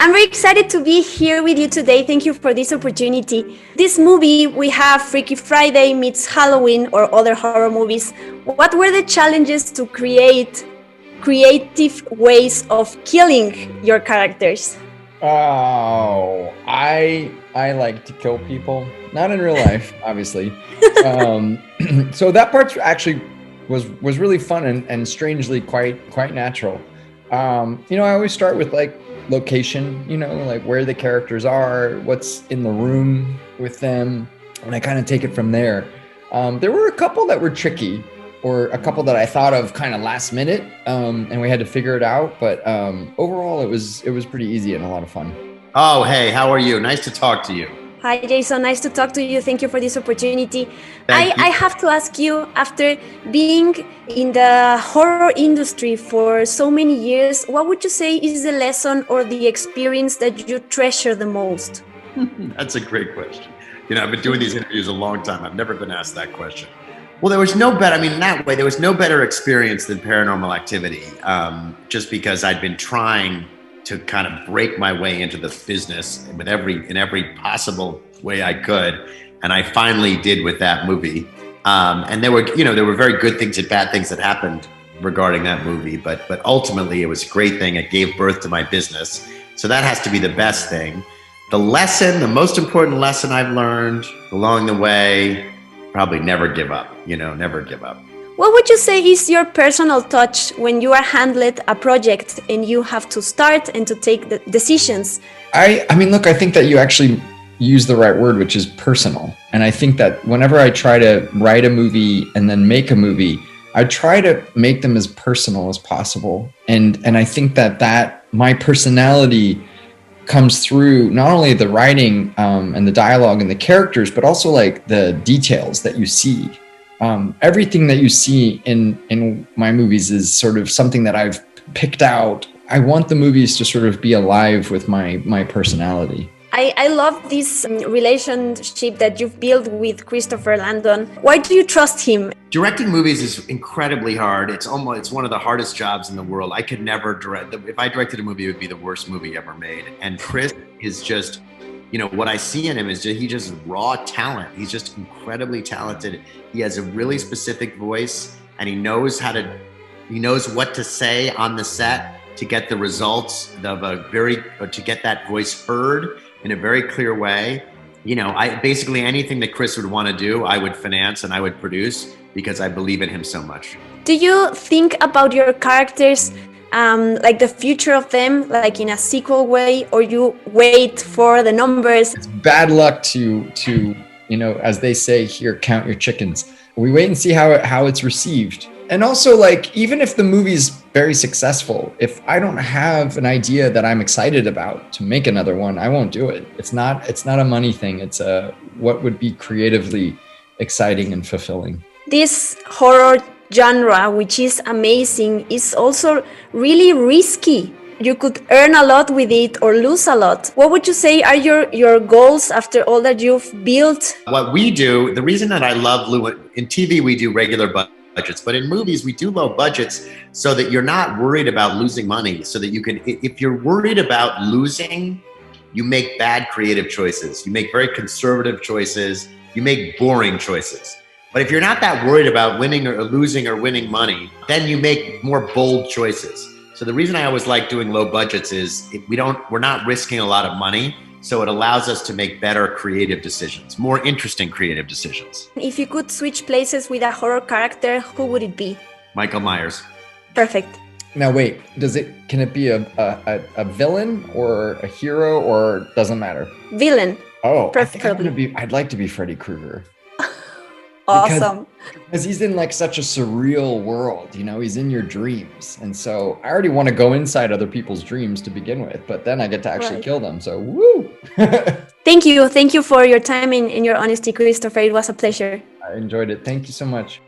I'm very excited to be here with you today. Thank you for this opportunity. This movie, we have Freaky Friday meets Halloween or other horror movies. What were the challenges to create creative ways of killing your characters? Oh, I like to kill people. Not in real life, obviously. So that part actually was really fun and strangely quite natural. I always start with like location, like where the characters are, what's in the room with them, and I kind of take it from there. There were a couple that were tricky, or a couple that I thought of kind of last minute, and we had to figure it out. But overall, it was pretty easy and a lot of fun. Oh, hey, how are you? Nice to talk to you. Hi, Jason. Nice to talk to you. Thank you for this opportunity. Thank you. I have to ask you, after being in the horror industry for so many years, what would you say is the lesson or the experience that you treasure the most? That's a great question. I've been doing these interviews a long time. I've never been asked that question. Well, there was no better, in that way, there was no better experience than Paranormal Activity, just because I'd been trying to kind of break my way into the business in every possible way I could. And I finally did with that movie. And there were very good things and bad things that happened regarding that movie, but ultimately it was a great thing. It gave birth to my business. So that has to be the best thing. The most important lesson I've learned along the way, probably never give up, never give up. What would you say is your personal touch when you are handled a project and you have to start and to take the decisions? I think that you actually use the right word, which is personal. And I think that whenever I try to write a movie and then make a movie, I try to make them as personal as possible. And I think that my personality comes through not only the writing and the dialogue and the characters, but also like the details that you see. Everything that you see in my movies is sort of something that I've picked out. I want the movies to sort of be alive with my personality. I love this relationship that you've built with Christopher Landon. Why do you trust him? Directing movies is incredibly hard. It's one of the hardest jobs in the world. I could never direct. If I directed a movie, it would be the worst movie ever made. And Chris is just, what I see in him is he's just raw talent. He's just incredibly talented. He has a really specific voice, and he knows what to say on the set to get the results to get that voice heard in a very clear way. I basically anything that Chris would want to do, I would finance and I would produce because I believe in him so much. Do you think about your characters like the future of them, like in a sequel way, or you wait for the numbers? It's bad luck to as they say here, count your chickens. We wait and see how it's received. And also, like, even if the movie's very successful, if I don't have an idea that I'm excited about to make another one, I won't do it. It's not a money thing. It's what would be creatively exciting and fulfilling. This horror genre, which is amazing, is also really risky. You could earn a lot with it or lose a lot. What would you say are your goals after all that you've built? What we do, the reason that I love in TV, we do regular budgets, but in movies, we do low budgets so that you're not worried about losing money, so that you can, if you're worried about losing, you make bad creative choices. You make very conservative choices. You make boring choices. But if you're not that worried about winning or losing or winning money, then you make more bold choices. So the reason I always like doing low budgets is we're not risking a lot of money. So it allows us to make better creative decisions, more interesting creative decisions. If you could switch places with a horror character, who would it be? Michael Myers. Perfect. Now wait, can it be a villain or a hero, or doesn't matter? Villain. Oh, preferably. I'd like to be Freddy Krueger. Awesome. Because he's in like such a surreal world, he's in your dreams. And so I already want to go inside other people's dreams to begin with, but then I get to actually kill them. So woo! Thank you for your time and your honesty, Christopher. It was a pleasure. I enjoyed it. Thank you so much.